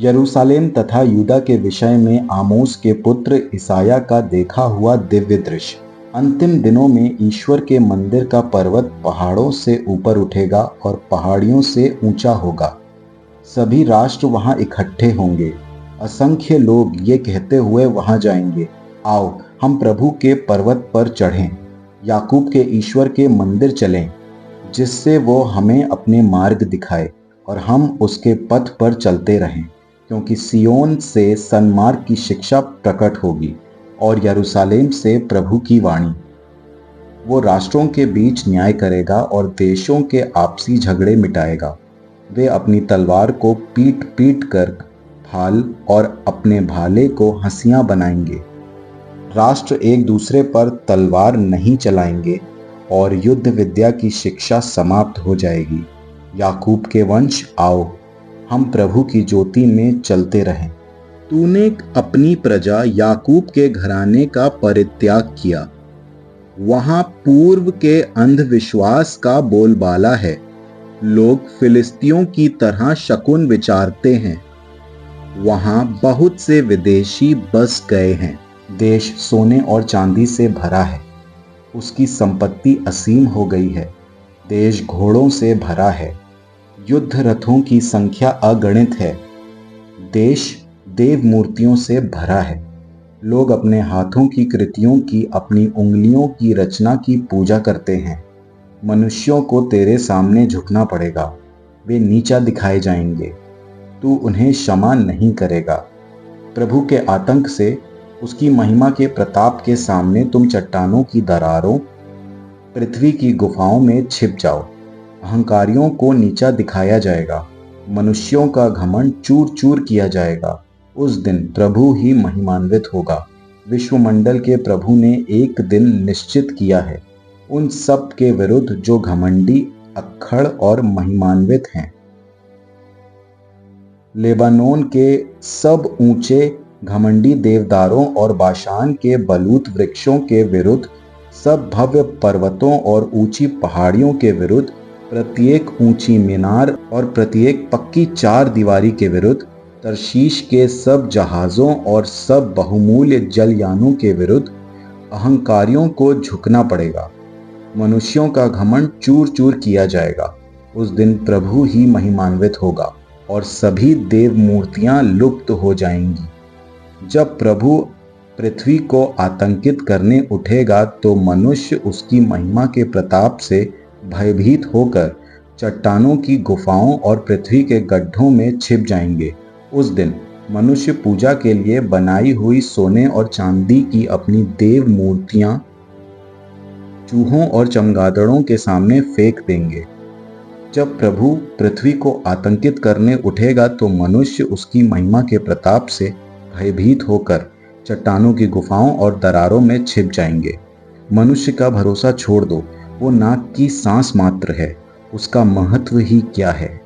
यरूशलेम तथा यूदा के विषय में आमोस के पुत्र इसाया का देखा हुआ दिव्य दृश्य। अंतिम दिनों में ईश्वर के मंदिर का पर्वत पहाड़ों से ऊपर उठेगा और पहाड़ियों से ऊंचा होगा। सभी राष्ट्र वहां इकट्ठे होंगे। असंख्य लोग ये कहते हुए वहां जाएंगे, आओ हम प्रभु के पर्वत पर चढ़ें, याकूब के ईश्वर के मंदिर चलें, जिससे वो हमें अपने मार्ग दिखाए और हम उसके पथ पर चलते रहें। क्योंकि सियोन से सन्मार्ग की शिक्षा प्रकट होगी और यरूशलेम से प्रभु की वाणी। वो राष्ट्रों के बीच न्याय करेगा और देशों के आपसी झगड़े मिटाएगा। वे अपनी तलवार को पीट पीट कर भाल और अपने भाले को हंसियां बनाएंगे। राष्ट्र एक दूसरे पर तलवार नहीं चलाएंगे और युद्ध विद्या की शिक्षा समाप्त हो जाएगी। याकूब के वंश, आओ हम प्रभु की ज्योति में चलते रहें। तूने अपनी प्रजा याकूब के घराने का परित्याग किया। वहां पूर्व के अंधविश्वास का बोलबाला है। लोग फिलिस्तियों की तरह शकुन विचारते हैं। वहां बहुत से विदेशी बस गए हैं। देश सोने और चांदी से भरा है। उसकी संपत्ति असीम हो गई है। देश घोड़ों से भरा है। युद्ध रथों की संख्या अगणित है। देश देव मूर्तियों से भरा है। लोग अपने हाथों की कृतियों की, अपनी उंगलियों की रचना की पूजा करते हैं। मनुष्यों को तेरे सामने झुकना पड़ेगा। वे नीचा दिखाए जाएंगे। तू उन्हें क्षमा नहीं करेगा। प्रभु के आतंक से, उसकी महिमा के प्रताप के सामने तुम चट्टानों की दरारों, पृथ्वी की गुफाओं में छिप जाओ। अहंकारियों को नीचा दिखाया जाएगा। मनुष्यों का घमंड चूर चूर किया जाएगा। उस दिन प्रभु ही महिमान्वित होगा। विश्वमंडल के प्रभु ने एक दिन निश्चित किया है उन सब के विरुद्ध जो घमंडी, अक्खड़ और महिमान्वित हैं। लेबानोन के सब ऊंचे घमंडी देवदारों और बाशान के बलूत वृक्षों के विरुद्ध, सब भव्य पर्वतों और ऊंची पहाड़ियों के विरुद्ध, प्रत्येक ऊंची मीनार और प्रत्येक पक्की चार दीवारी के विरुद्ध, तर्शीश के सब जहाज़ों और सब बहुमूल्य जलयानों के विरुद्ध अहंकारियों को झुकना पड़ेगा। मनुष्यों का घमंड चूर चूर किया जाएगा। उस दिन प्रभु ही महिमान्वित होगा और सभी देव मूर्तियां लुप्त हो जाएंगी। जब प्रभु पृथ्वी को आतंकित करने उठेगा तो मनुष्य उसकी महिमा के प्रताप से भयभीत होकर चट्टानों की गुफाओं और पृथ्वी के गड्ढों में छिप जाएंगे। उस दिन मनुष्य पूजा के लिए बनाई हुई सोने और चांदी की अपनी देव मूर्तियां चूहों और चमगादड़ों के सामने फेंक देंगे। जब प्रभु पृथ्वी को आतंकित करने उठेगा तो मनुष्य उसकी महिमा के प्रताप से भयभीत होकर चट्टानों की गुफाओं और दरारों में छिप जाएंगे। मनुष्य का भरोसा छोड़ दो, वो नाक की सांस मात्र है, उसका महत्व ही क्या है।